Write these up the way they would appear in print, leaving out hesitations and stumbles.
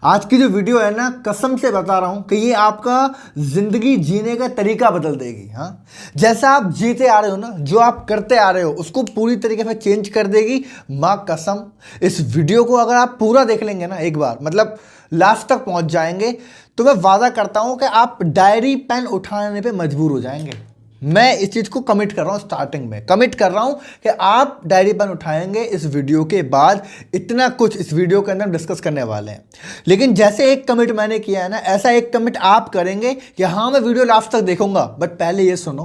आज की जो वीडियो है ना, कसम से बता रहा हूं कि ये आपका जिंदगी जीने का तरीका बदल देगी। हाँ, जैसा आप जीते आ रहे हो ना, जो आप करते आ रहे हो उसको पूरी तरीके से चेंज कर देगी माँ कसम। इस वीडियो को अगर आप पूरा देख लेंगे ना एक बार, मतलब लास्ट तक पहुंच जाएंगे, तो मैं वादा करता हूं कि आप डायरी पेन उठाने पे मजबूर हो जाएंगे। मैं इस चीज को कमिट कर रहा हूं, स्टार्टिंग में कमिट कर रहा हूं कि आप डायरी पेन उठाएंगे इस वीडियो के बाद। इतना कुछ इस वीडियो के अंदर डिस्कस करने वाले हैं। लेकिन जैसे एक कमिट मैंने किया है ना, ऐसा एक कमिट आप करेंगे कि हाँ मैं वीडियो लास्ट तक देखूंगा। बट पहले ये सुनो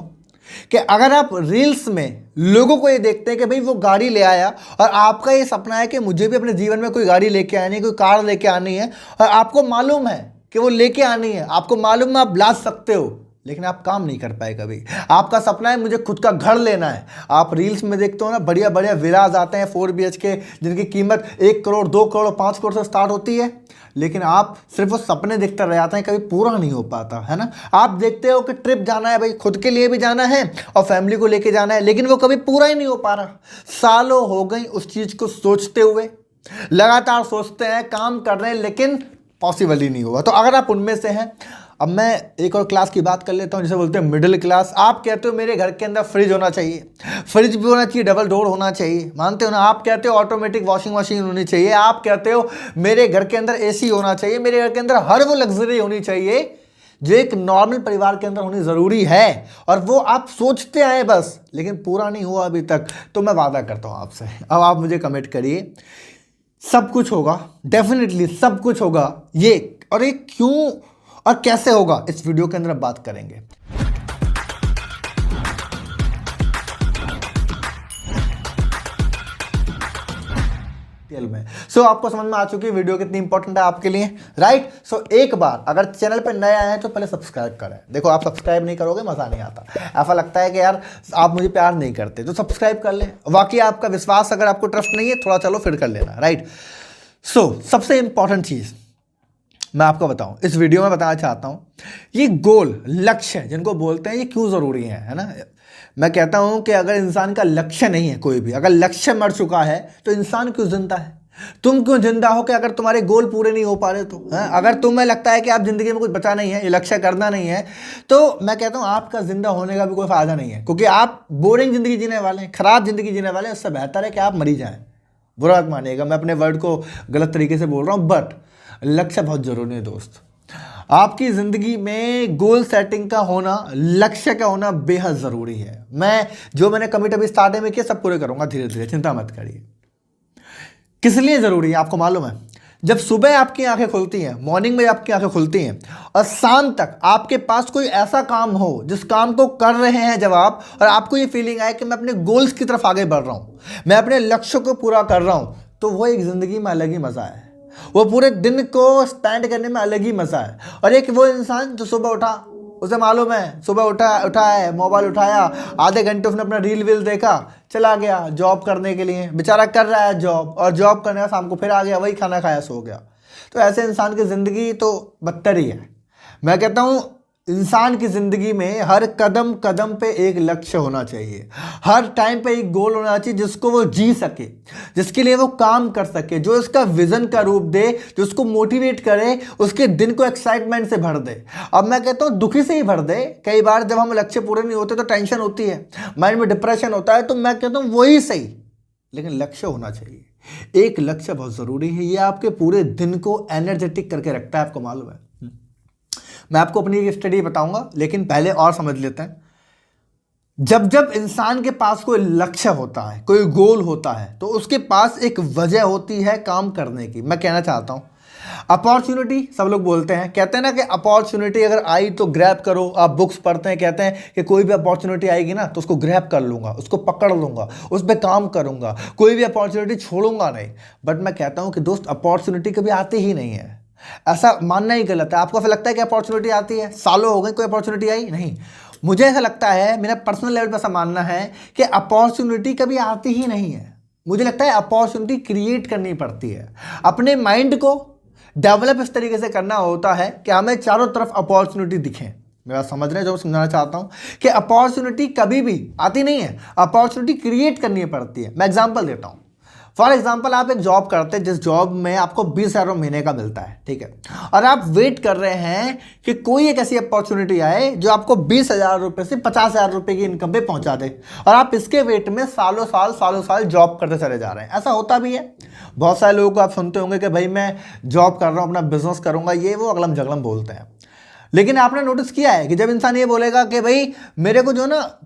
कि अगर आप रील्स में लोगों को ये देखते हैं कि भाई वो गाड़ी ले आया, और आपका ये सपना है कि मुझे भी अपने जीवन में कोई गाड़ी लेके आनी है, कोई कार लेके आनी है, और आपको मालूम है कि वो लेके आनी है, आपको मालूम है आप ला सकते हो, लेकिन आप काम नहीं कर पाए कभी। आपका सपना है मुझे खुद का घर लेना है। आप रील्स में देखते हो ना, बढ़िया बढ़िया विलाज आते हैं 4 BHK, जिनकी कीमत 1 करोड़ 2 करोड़ 5 करोड़ से स्टार्ट होती है। लेकिन आप सिर्फ वो सपने देखते रह जाते हैं, कभी पूरा नहीं हो पाता है ना। आप देखते हो कि ट्रिप जाना है, भाई खुद के लिए भी जाना है और फैमिली को लेके जाना है, लेकिन वो कभी पूरा ही नहीं हो पा रहा। सालों हो गई उस चीज को सोचते हुए, लगातार सोचते हैं, काम कर रहे हैं, लेकिन पॉसिबल ही नहीं हुआ। तो अगर आप उनमें से हैं, अब मैं एक और क्लास की बात कर लेता हूं, जिसे बोलते हैं मिडिल क्लास। आप कहते हो मेरे घर के अंदर फ्रिज होना चाहिए, फ्रिज भी होना चाहिए, डबल डोर होना चाहिए, मानते हो ना। आप कहते हो ऑटोमेटिक वॉशिंग मशीन होनी चाहिए। आप कहते हो मेरे घर के अंदर AC होना चाहिए, मेरे घर के अंदर हर वो लग्जरी होनी चाहिए जो एक नॉर्मल परिवार के अंदर होनी जरूरी है, और वो आप सोचते आए बस, लेकिन पूरा नहीं हुआ अभी तक। तो मैं वादा करता हूं आपसे, अब आप मुझे कमिट करिए, सब कुछ होगा, डेफिनेटली सब कुछ होगा। ये और ये क्यों और कैसे होगा, इस वीडियो के अंदर अब बात करेंगे। में आपको समझ में आ चुकी है वीडियो कितनी इंपॉर्टेंट है आपके लिए, राइट। एक बार अगर चैनल पर नए आए हैं तो पहले सब्सक्राइब करें। देखो, आप सब्सक्राइब नहीं करोगे मजा नहीं आता, ऐसा लगता है कि यार आप मुझे प्यार नहीं करते, तो सब्सक्राइब कर ले। वाकई आपका विश्वास, अगर आपको ट्रस्ट नहीं है, थोड़ा चलो फिर कर लेना, राइट। सबसे इंपॉर्टेंट चीज मैं आपको बताऊं, इस वीडियो में बताना चाहता हूं, ये गोल, लक्ष्य जिनको बोलते हैं, ये क्यों जरूरी है ना। मैं कहता हूं कि अगर इंसान का लक्ष्य नहीं है, कोई भी अगर लक्ष्य मर चुका है, तो इंसान क्यों जिंदा है। तुम क्यों जिंदा हो कि अगर तुम्हारे गोल पूरे नहीं हो पा रहे तो है? अगर तुम्हें लगता है कि आप जिंदगी में कुछ बचा नहीं है, ये लक्ष्य करना नहीं है, तो मैं कहता हूं आपका जिंदा होने का भी कोई फायदा नहीं है, क्योंकि आप बोरिंग जिंदगी जीने वाले हैं, खराब जिंदगी जीने वाले हैं। उससे बेहतर है कि आप मरी जाएं। बुरा मत मानिएगा, मैं अपने वर्ड को गलत तरीके से बोल रहा हूं, बट लक्ष्य बहुत जरूरी है दोस्त। आपकी जिंदगी में गोल सेटिंग का होना, लक्ष्य का होना बेहद जरूरी है। मैंने कमिट अभी स्टार्टिंग में किया, सब पूरे करूंगा धीरे धीरे, चिंता मत करिए। किस लिए जरूरी है आपको मालूम है? जब सुबह आपकी आंखें खुलती हैं, मॉर्निंग में आपकी आंखें खुलती हैं, और शाम तक आपके पास कोई ऐसा काम हो जिस काम को कर रहे हैं जब आप, और आपको ये फीलिंग आए कि मैं अपने गोल्स की तरफ आगे बढ़ रहा हूं, मैं अपने लक्ष्य को पूरा कर रहा हूं, तो वो एक जिंदगी में अलग ही मजा है। वो पूरे दिन को स्पेंड करने में अलग ही मजा है। और एक वो इंसान जो सुबह उठा, उसे मालूम है सुबह उठा है, मोबाइल उठाया, आधे घंटे उसने अपना रील वील देखा, चला गया जॉब करने के लिए, बेचारा कर रहा है जॉब, और जॉब करने का शाम को फिर आ गया, वही खाना खाया, सो गया। तो ऐसे इंसान की जिंदगी तो बदतर ही है। मैं कहता हूं इंसान की जिंदगी में हर कदम कदम पे एक लक्ष्य होना चाहिए, हर टाइम पे एक गोल होना चाहिए जिसको वो जी सके, जिसके लिए वो काम कर सके, जो उसका विजन का रूप दे, जो उसको मोटिवेट करे, उसके दिन को एक्साइटमेंट से भर दे। अब मैं कहता हूँ दुखी से ही भर दे। कई बार जब हम लक्ष्य पूरे नहीं होते तो टेंशन होती है, माइंड में डिप्रेशन होता है, तो मैं कहता हूँ वही सही, लेकिन लक्ष्य होना चाहिए। एक लक्ष्य बहुत जरूरी है, ये आपके पूरे दिन को एनर्जेटिक करके रखता है, आपको मालूम है। मैं आपको अपनी एक स्टडी बताऊंगा, लेकिन पहले और समझ लेते हैं। जब जब इंसान के पास कोई लक्ष्य होता है, कोई गोल होता है, तो उसके पास एक वजह होती है काम करने की। मैं कहना चाहता हूं अपॉर्चुनिटी, सब लोग बोलते हैं, कहते हैं ना कि अपॉर्चुनिटी अगर आई तो ग्रैब करो। आप बुक्स पढ़ते हैं, कहते हैं कि कोई भी अपॉर्चुनिटी आएगी ना तो उसको ग्रैब कर लूंगा, उसको पकड़ लूंगा, उस पर काम करूंगा, कोई भी अपॉर्चुनिटी छोड़ूंगा नहीं। बट मैं कहता हूं कि दोस्त, अपॉर्चुनिटी कभी आती ही नहीं है। ऐसा मानना ही गलत है। आपको ऐसा लगता है कि अपॉर्चुनिटी आती है, सालों हो गए कोई अपॉर्चुनिटी आई नहीं। मुझे ऐसा लगता है, मेरा पर्सनल लेवल पर ऐसा मानना है कि अपॉर्चुनिटी कभी आती ही नहीं है। मुझे लगता है अपॉर्चुनिटी क्रिएट करनी पड़ती है। अपने माइंड को डेवलप इस तरीके से करना होता है कि हमें चारों तरफ अपॉर्चुनिटी दिखें। मेरा समझ रहे हैं जो समझाना चाहता हूं कि अपॉर्चुनिटी कभी भी आती नहीं है, अपॉर्चुनिटी क्रिएट करनी पड़ती है। मैं एग्जांपल देता हूं, फॉर एग्जाम्पल आप एक जॉब करते हैं जिस जॉब में आपको 20,000 महीने का मिलता है, ठीक है, और आप वेट कर रहे हैं कि कोई एक ऐसी अपॉर्चुनिटी आए जो आपको 20,000 रुपये से 50,000 रुपये की इनकम पे पहुंचा दे, और आप इसके वेट में सालों साल जॉब करते चले जा रहे हैं। ऐसा होता भी है। बहुत सारे लोगों को आप सुनते होंगे कि भाई मैं जॉब कर रहा हूँ, अपना बिजनेस करूंगा, ये वो अगलम जगलम बोलते हैं। लेकिन आपने नोटिस किया है कि जब इंसान ये बोलेगा कि भाई मेरे को जो ना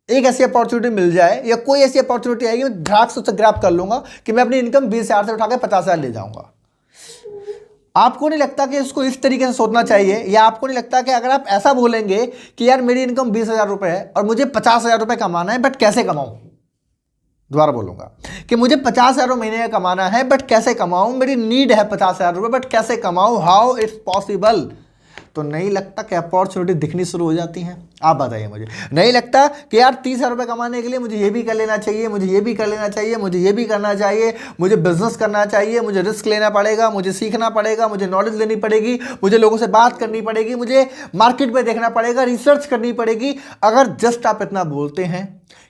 एक ऐसी अपॉर्चुनिटी मिल जाए या कोई ऐसी अपॉर्चुनिटी आएगी, मैं धड़ाक से उससे ग्रैब कर लूंगा कि मैं अपनी इनकम 20,000 से उठा के 50,000 ले जाऊंगा। आपको नहीं लगता कि इसको इस तरीके से सोचना चाहिए? या आपको नहीं लगता कि अगर आप ऐसा बोलेंगे कि यार मेरी इनकम 20,000 रुपये है और मुझे 50,000 रुपये कमाना है, बट कैसे कमाऊं? दोबारा बोलूंगा कि मुझे 50,000 महीने का कमाना है, बट कैसे कमाऊं? मेरी नीड है 50,000 रुपये, बट कैसे कमाऊं? How it's possible? तो नहीं लगता कि अपॉर्चुनिटी दिखनी शुरू हो जाती हैं? आप बताइए मुझे। नहीं लगता कि यार 30,000 रुपये कमाने के लिए मुझे ये भी कर लेना चाहिए, मुझे ये भी कर लेना चाहिए, मुझे ये भी करना चाहिए, मुझे बिजनेस करना चाहिए, मुझे रिस्क लेना पड़ेगा, मुझे सीखना पड़ेगा, मुझे नॉलेज लेनी पड़ेगी, मुझे लोगों से बात करनी पड़ेगी, मुझे मार्केट में देखना पड़ेगा, रिसर्च करनी पड़ेगी। अगर जस्ट आप इतना बोलते हैं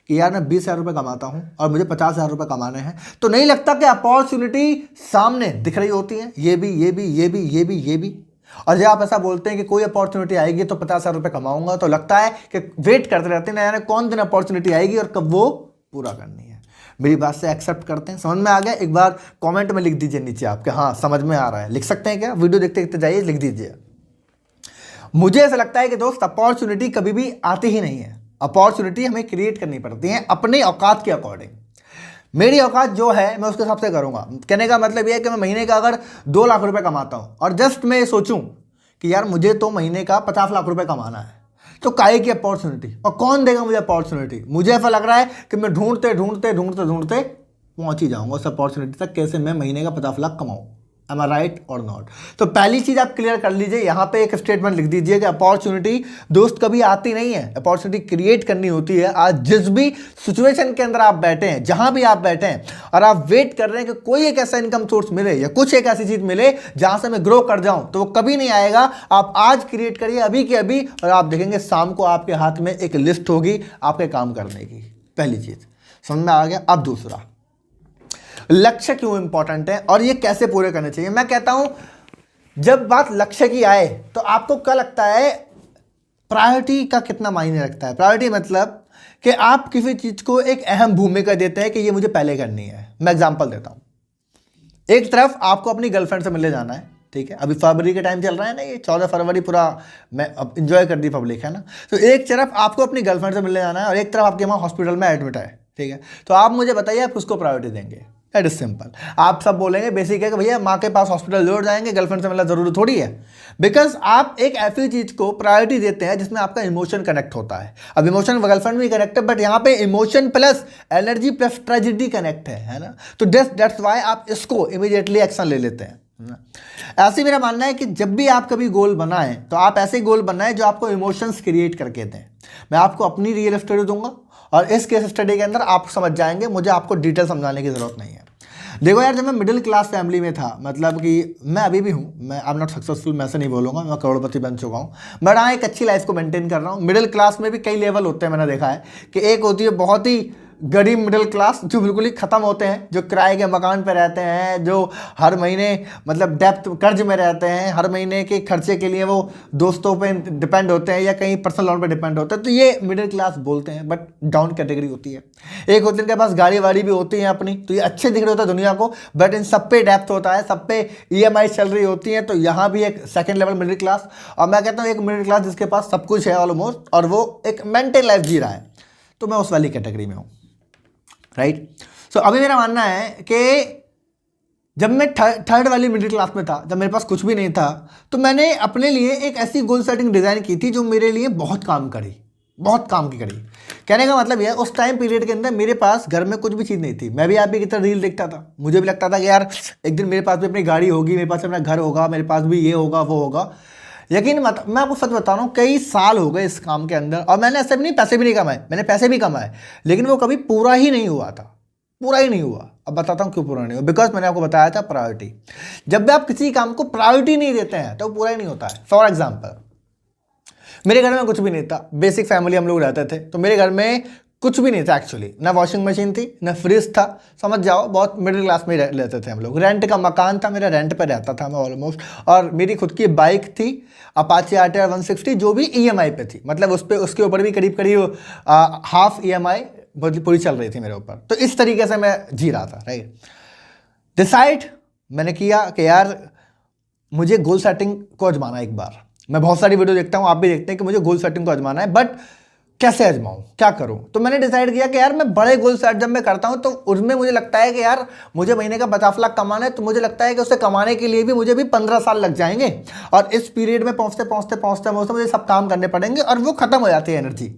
कि यार मैं 20,000 रुपये कमाता हूं और मुझे 50,000 रुपये कमाने हैं, तो नहीं लगता कि अपॉर्चुनिटी सामने दिख रही होती है? ये भी, ये भी, ये भी, ये भी, ये भी। और जब आप ऐसा बोलते हैं कि कोई अपॉर्चुनिटी आएगी तो 50,000 रुपये कमाऊंगा, तो लगता है कि वेट करते रहते हैं, यानी कौन दिन अपॉर्चुनिटी आएगी और कब वो पूरा करनी है। मेरी बात से एक्सेप्ट करते हैं? समझ में आ गया? एक बार कमेंट में लिख दीजिए नीचे आपके, हाँ समझ में आ रहा है। लिख सकते हैं क्या? वीडियो देखते देखते जाइए, लिख दीजिए। मुझे ऐसा लगता है कि दोस्त अपॉर्चुनिटी कभी भी आती ही नहीं है। अपॉर्चुनिटी हमें क्रिएट करनी पड़ती है अपने औकात के अकॉर्डिंग। मेरी औकात जो है मैं उसके हिसाब से करूंगा। कहने का मतलब यह है कि मैं महीने का अगर 2 लाख रुपए कमाता हूं और जस्ट मैं सोचूं कि यार मुझे तो महीने का 50 लाख रुपए कमाना है, तो काहे की अपॉर्चुनिटी? और कौन देगा मुझे अपॉर्चुनिटी? मुझे ऐसा लग रहा है कि मैं ढूंढते ढूंढते ढूंढते ढूंढते पहुंच ही जाऊंगा उस अपॉर्चुनिटी तक, कैसे मैं महीने का 50 लाख कमाऊं। एम आई राइट और नॉट? तो पहली चीज आप क्लियर कर लीजिए, यहां पे एक स्टेटमेंट लिख दीजिए कि अपॉर्चुनिटी दोस्त कभी आती नहीं है, अपॉर्चुनिटी क्रिएट करनी होती है। आज जिस भी सिचुएशन के अंदर आप बैठे हैं, जहां भी आप बैठे हैं, और आप वेट कर रहे हैं कि कोई एक ऐसा इनकम सोर्स मिले या कुछ एक ऐसी चीज मिले जहां से मैं ग्रो कर जाऊं, तो वो कभी नहीं आएगा। आप आज क्रिएट करिए अभी के अभी, और आप देखेंगे शाम को आपके हाथ में एक लिस्ट होगी आपके काम करने की। पहली चीज समझ में आ गया। अब दूसरा, लक्ष्य क्यों इंपॉर्टेंट है और ये कैसे पूरे करने चाहिए। मैं कहता हूं जब बात लक्ष्य की आए तो आपको क्या लगता है प्रायोरिटी का कितना मायने रखता है? प्रायोरिटी मतलब कि आप किसी चीज को एक अहम भूमिका देते हैं कि ये मुझे पहले करनी है। मैं एग्जांपल देता हूं। एक तरफ आपको अपनी गर्लफ्रेंड से मिलने जाना है, ठीक है, अभी फरवरी के टाइम चल रहा है ना, ये 14 फरवरी पूरा मैं अब इंजॉय कर दी पब्लिक, है ना। तो एक तरफ आपको अपनी गर्लफ्रेंड से मिलने जाना है और एक तरफ आपके वहाँ हॉस्पिटल में एडमिट है, ठीक है। तो आप मुझे बताइए आप किसको प्रायोरिटी देंगे? It is simple. आप सब बोलेंगे बेसिक है कि भैया माँ के पास हॉस्पिटल जरूर जाएंगे, गर्लफ्रेंड से मिलना जरूरी थोड़ी है। बिकॉज आप एक ऐसी चीज को प्रायोरिटी देते हैं जिसमें आपका इमोशन कनेक्ट होता है। अब इमोशन गर्लफ्रेंड भी कनेक्ट है, बट यहाँ पे emotion plus energy plus tragedy connect है ना। तो दैट्स वाई आप इसको इमीडिएटली एक्शन ले लेते हैं। ऐसे मेरा मानना है कि जब भी आप कभी गोल बनाएं तो आप ऐसे गोल बनाएं जो आपको इमोशंस क्रिएट करके दें। मैं आपको अपनी रियल स्टोरी दूंगा और इस केस स्टडी के अंदर आप समझ जाएंगे, मुझे आपको डिटेल समझाने की जरूरत नहीं है। देखो यार, जब मैं मिडिल क्लास फैमिली में था, मतलब कि मैं अभी भी हूँ, मैं आई एम नॉट सक्सेसफुल, मैं ऐसे नहीं बोलूँगा, मैं करोड़पति बन चुका हूँ, बट हाँ एक अच्छी लाइफ को मेंटेन कर रहा हूँ। मिडिल क्लास में भी कई लेवल होते हैं, मैंने देखा है कि एक होती है बहुत ही गरीब मिडिल क्लास जो बिल्कुल ही ख़त्म होते हैं, जो किराए के मकान पे रहते हैं, जो हर महीने मतलब डेप्थ कर्ज में रहते हैं, हर महीने के खर्चे के लिए वो दोस्तों पे डिपेंड होते हैं या कहीं पर्सनल लोन पे डिपेंड होते हैं, तो ये मिडिल क्लास बोलते हैं, बट डाउन कैटेगरी होती है। एक होते हैं इनके पास गाड़ी वाड़ी भी होती है अपनी, तो ये अच्छे दिख रहे होता है दुनिया को, बट इन सब पे डेप्थ होता है, सब पे EMI चल रही होती है। तो यहाँ भी एक सेकेंड लेवल मिडिल क्लास, और मैं कहता हूँ एक मिडिल क्लास जिसके पास सब कुछ है ऑलमोस्ट, और वो एक मेंटेन लाइफ जी रहा है, तो मैं उस वाली कैटेगरी में हूँ, राइट। सो अभी मेरा मानना है कि जब मैं थर्ड वाली मिडिल क्लास में था, जब मेरे पास कुछ भी नहीं था, तो मैंने अपने लिए एक ऐसी गोल सेटिंग डिज़ाइन की थी जो मेरे लिए बहुत काम करी, बहुत काम की करी। कहने का मतलब यह, उस टाइम पीरियड के अंदर मेरे पास घर में कुछ भी चीज़ नहीं थी। मैं भी आप भी कितना रील देखता था, मुझे भी लगता था कि यार एक दिन मेरे पास भी अपनी गाड़ी होगी, मेरे पास अपना घर होगा, मेरे पास भी ये होगा वो होगा। यकीन मत, मैं आपको सच बता रहा हूँ, कई साल हो गए इस काम के अंदर, और मैंने ऐसे भी नहीं पैसे भी नहीं कमाए, मैंने पैसे भी कमाए, लेकिन वो कभी पूरा ही नहीं हुआ था, पूरा ही नहीं हुआ। अब बताता हूँ क्यों पूरा नहीं हुआ। बिकॉज मैंने आपको बताया था प्रायोरिटी। जब भी आप किसी काम को प्रायोरिटी नहीं देते हैं तो पूरा ही नहीं होता है। फॉर एग्जाम्पल, मेरे घर में कुछ भी नहीं था, बेसिक फैमिली हम लोग रहते थे, तो मेरे घर में कुछ भी नहीं था एक्चुअली, ना वॉशिंग मशीन थी ना फ्रिज था, समझ जाओ बहुत मिडिल क्लास में रहते थे हम लोग। रेंट का मकान था मेरा, रेंट पे रहता था मैं ऑलमोस्ट, और मेरी खुद की बाइक थी अपाचे RTR 160 जो भी EMI पे थी, मतलब उस पर उसके ऊपर भी करीब करीब हाफ EMI पूरी चल रही थी मेरे ऊपर। तो इस तरीके से मैं जी रहा था, राइट। डिसाइड मैंने किया कि यार मुझे गोल सेटिंग को आजमाना एक बार। मैं बहुत सारी वीडियो देखता हूँ, आप भी देखते हैं कि मुझे गोल सेटिंग को आजमाना है, बट कैसे आजमाऊं, क्या करूं। तो मैंने डिसाइड किया कि यार मैं बड़े गोल सेट जब मैं करता हूं तो उसमें मुझे लगता है कि यार मुझे महीने का 50 लाख कमाना है, तो मुझे लगता है कि उसे कमाने के लिए भी मुझे भी 15 साल लग जाएंगे, और इस पीरियड में पहुंचते पहुंचते पहुंचते पहुंचते मुझे सब काम करने पड़ेंगे और वो खत्म हो जाती है एनर्जी।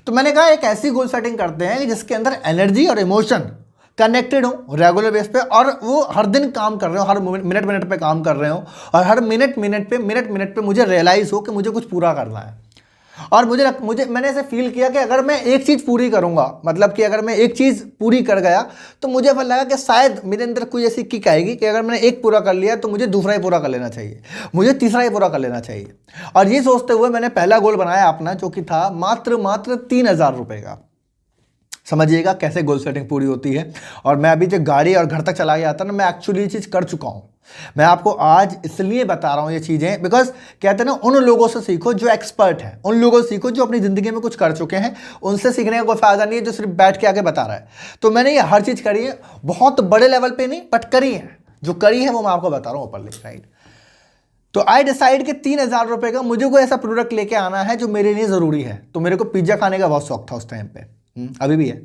तो मैंने कहा एक ऐसी गोल सेटिंग करते हैं जिसके अंदर एनर्जी और इमोशन कनेक्टेड हो रेगुलर बेस पे, और वो हर दिन काम कर रहे हो, हर मिनट मिनट पे काम कर रहे हो, और हर मिनट मिनट पे मुझे रियलाइज हो कि मुझे कुछ पूरा करना है। और मुझे मैंने ऐसे फील किया कि अगर मैं एक चीज़ पूरी करूंगा, मतलब कि अगर मैं एक चीज़ पूरी कर गया तो मुझे ऐसा लगा कि शायद मेरे अंदर कोई ऐसी किक आएगी कि अगर मैंने एक पूरा कर लिया तो मुझे दूसरा ही पूरा कर लेना चाहिए, मुझे तीसरा ही पूरा कर लेना चाहिए। और ये सोचते हुए मैंने पहला गोल बनाया अपना, जो कि था मात्र 3,000 रुपये का। समझिएगा कैसे गोल सेटिंग पूरी होती है। और मैं अभी जो गाड़ी और घर तक चला गया था ना, मैं एक्चुअली ये चीज़ कर चुका हूँ। मैं आपको आज इसलिए बता रहा हूँ ये चीज़ें, बिकॉज कहते हैं ना उन लोगों से सीखो जो एक्सपर्ट हैं, उन लोगों से सीखो जो अपनी ज़िंदगी में कुछ कर चुके हैं। उनसे सीखने का कोई फ़ायदा नहीं है जो सिर्फ बैठ के आके बता रहा है। तो मैंने ये हर चीज़ करी है, बहुत बड़े लेवल पे नहीं बट करी है, जो करी है वो मैं आपको बता रहा हूँ ओपनली, राइट। तो आई डिसाइड कि 3,000 रुपये का मुझे कोई ऐसा प्रोडक्ट लेके आना है जो मेरे लिए ज़रूरी है। तो मेरे को पिज्ज़ा खाने का बहुत शौक था उस टाइम पे, अभी भी है।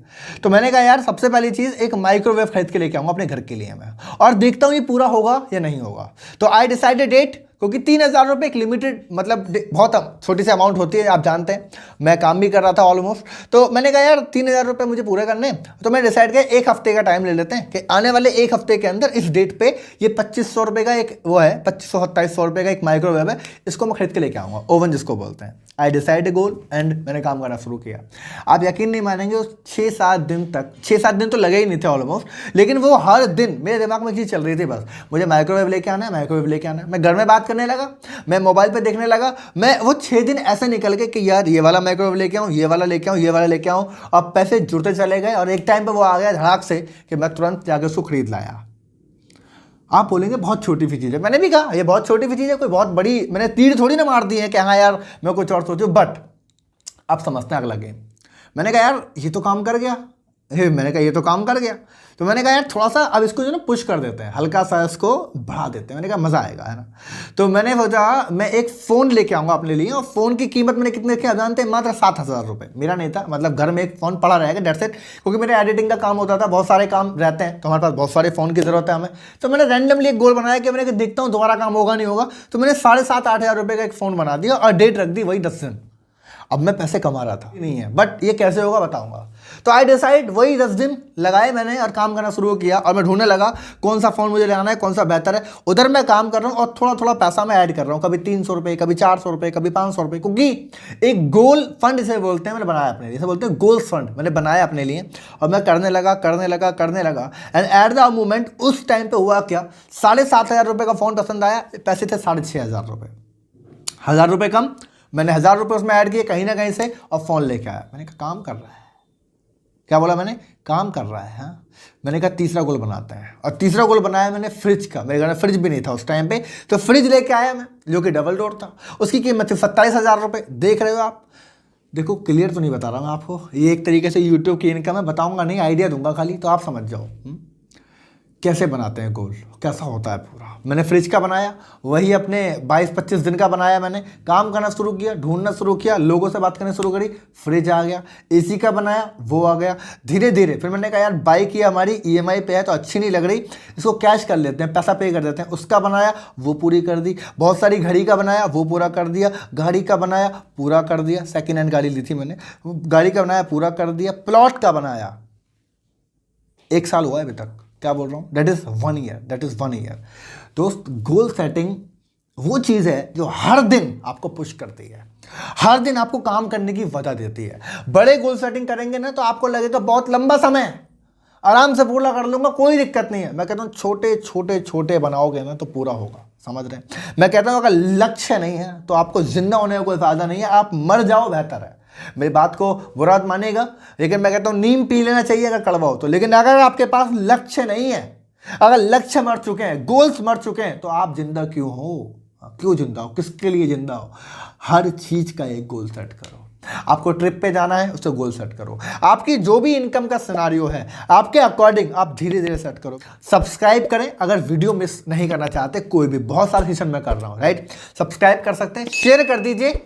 तो मैंने कहा यार सबसे पहली चीज़ एक माइक्रोवेव खरीद के लेके आऊँगा अपने घर के लिए मैं, और देखता हूँ ये पूरा होगा या नहीं होगा। तो आई डिसाइडेड डेट, क्योंकि 3,000 रुपये एक लिमिटेड, मतलब बहुत छोटी सी अमाउंट होती है, आप जानते हैं। मैं काम भी कर रहा था ऑलमोस्ट, तो मैंने कहा यार 3,000 रुपये मुझे पूरे करने। तो मैंने डिसाइड किया एक हफ्ते का टाइम ले लेते हैं कि आने वाले एक हफ्ते के अंदर इस डेट पे ये 2,500 रुपये का एक वो है, 2,500-2,700 रुपये का एक माइक्रोवेव है, इसको मैं खरीद के लेके आऊँगा, ओवन जिसको बोलते हैं। I decide A goal and मैंने काम करना शुरू किया। आप यकीन नहीं मानेंगे, उस 6-7 दिन तक, 6-7 दिन तो लगे ही नहीं थे ऑलमोस्ट, लेकिन वो हर दिन मेरे दिमाग में चीज़ चल रही थी, बस मुझे माइक्रोवेव लेके आना है, माइक्रोवेव लेके आना है। मैं घर में बात करने लगा, मैं मोबाइल पे देखने लगा, मैं वो 6 दिन ऐसे निकल गए कि यार ये वाला माइक्रोवेव लेके आऊँ, ये वाला लेके आऊँ, ये वाला लेके आऊँ, और पैसे जुड़ते चले गए। और एक टाइम पे वो आ गया धड़ाक से कि मैं तुरंत जाकर उसको खरीद लाया। आप बोलेंगे बहुत छोटी सी चीज़ है, मैंने भी कहा ये बहुत छोटी सी चीज़ है, कोई बहुत बड़ी मैंने तीर थोड़ी ना मार दी है कि हाँ यार मैं कुछ और सोचूं। बट आप समझते हैं अगला गेम। मैंने कहा यार ये तो काम कर गया, मैंने कहा ये तो काम कर गया। तो मैंने कहा यार थोड़ा सा अब इसको जो ना पुश कर देते हैं, हल्का सा इसको बढ़ा देते हैं। मैंने कहा मज़ा आएगा, है ना। तो मैंने सोचा मैं एक फ़ोन लेके आऊँगा अपने लिए, और फ़ोन की कीमत मैंने कितने रखी आप जानते हैं, मात्र 7,000 रुपये। मेरा नहीं था, मतलब घर में एक फ़ोन पड़ा रहेगा डेट सेट, क्योंकि मेरे एडिटिंग का काम होता था, बहुत सारे काम रहते हैं, तो हमारे पास बहुत सारे फ़ोन की ज़रूरत है हमें। तो मैंने रैंडमली एक गोल बनाया कि मैंने देखता हूँ दोबारा काम होगा नहीं होगा। तो मैंने 7,500-8 हज़ार रुपये का एक फ़ोन बना दिया और डेट रख दी वही 10 दिन। अब मैं पैसे कमा रहा था नहीं है, बट ये कैसे होगा बताऊंगा। तो आई डिसाइड वही 10 दिन लगाए मैंने और काम करना शुरू किया, और मैं ढूंढने लगा कौन सा फ़ोन मुझे लेना है, कौन सा बेहतर है। उधर मैं काम कर रहा हूँ और थोड़ा थोड़ा पैसा मैं ऐड कर रहा हूँ, कभी 300 रुपये, कभी 400 रुपये, कभी 500 रुपये, क्योंकि एक गोल फंड इसे बोलते हैं, मैंने बनाया अपने लिए, इसे बोलते हैं गोल फंड, मैंने बनाया अपने लिए। और मैं करने लगा एंड एट द मोमेंट उस टाइम पर हुआ क्या, 7,500 रुपये का फ़ोन पसंद आया, पैसे थे 6,500 रुपये, 1,000 रुपये कम। मैंने 1,000 रुपये उसमें ऐड किए कहीं ना कहीं से, और फ़ोन लेके आया। मैंने कहा काम कर रहा है, क्या बोला मैंने, काम कर रहा है। हाँ, मैंने कहा तीसरा गोल बनाते हैं, और तीसरा गोल बनाया मैंने फ्रिज का। मेरे घर में फ्रिज भी नहीं था उस टाइम पे, तो फ्रिज लेके आया मैं, जो कि डबल डोर था। उसकी कीमत थी 27,000 रुपये। देख रहे हो आप, देखो क्लियर तो नहीं बता रहा मैं आपको, ये एक तरीके से यूट्यूब की इनकम है, बताऊंगा नहीं, आइडिया दूंगा खाली, तो आप समझ जाओ कैसे बनाते हैं गोल, कैसा होता है पूरा। मैंने फ्रिज का बनाया, वही अपने 22-25 दिन का बनाया। मैंने काम करना शुरू किया, ढूंढना शुरू किया, लोगों से बात करना शुरू करी, फ्रिज आ गया। एसी का बनाया, वो आ गया। धीरे धीरे फिर मैंने कहा यार बाइक ये हमारी EMI पे है तो अच्छी नहीं लग रही, इसको कैश कर लेते हैं, पैसा पे कर देते हैं। उसका बनाया, वो पूरी कर दी। बहुत सारी घड़ी का बनाया, वो पूरा कर दिया। गाड़ी का बनाया, पूरा कर दिया, सेकेंड हैंड गाड़ी ली थी मैंने, गाड़ी का बनाया, पूरा कर दिया। प्लॉट का बनाया, 1 साल हुआ है अभी तक, क्या बोल रहा हूँ, दैट इज़ 1 ईयर। दोस्त, गोल सेटिंग वो चीज़ है जो हर दिन आपको पुश करती है, हर दिन आपको काम करने की वजह देती है। बड़े गोल सेटिंग करेंगे ना तो आपको लगेगा बहुत लंबा समय, आराम से पूरा कर लूँगा, कोई दिक्कत नहीं है। मैं कहता हूँ छोटे बनाओगे ना तो पूरा होगा, समझ रहे हैं। मैं कहता हूँ अगर लक्ष्य नहीं है तो आपको जिंदा होने का कोई फायदा नहीं है, आप मर जाओ बेहतर है। मेरी बात को बुरा मत मानिएगा, लेकिन मैं कहता हूं नीम पी लेना चाहिए अगर कड़वा हो तो। लेकिन अगर आपके पास लक्ष्य नहीं है, अगर लक्ष्य मर चुके हैं, गोल्स मर चुके हैं, तो आप जिंदा क्यों हो? क्यों जिंदा हो? किसके लिए जिंदा हो? हर चीज का एक गोल सेट करो। आपको ट्रिप पे जाना है, उससे गोल सेट करो। आपकी जो भी इनकम का सिनारियो है, आपके अकॉर्डिंग आप धीरे धीरे सेट करो। सब्सक्राइब करें अगर वीडियो मिस नहीं करना चाहते, कोई भी, बहुत सारे सेशन में कर रहा हूं, राइट। सब्सक्राइब कर सकते हैं, शेयर कर दीजिए।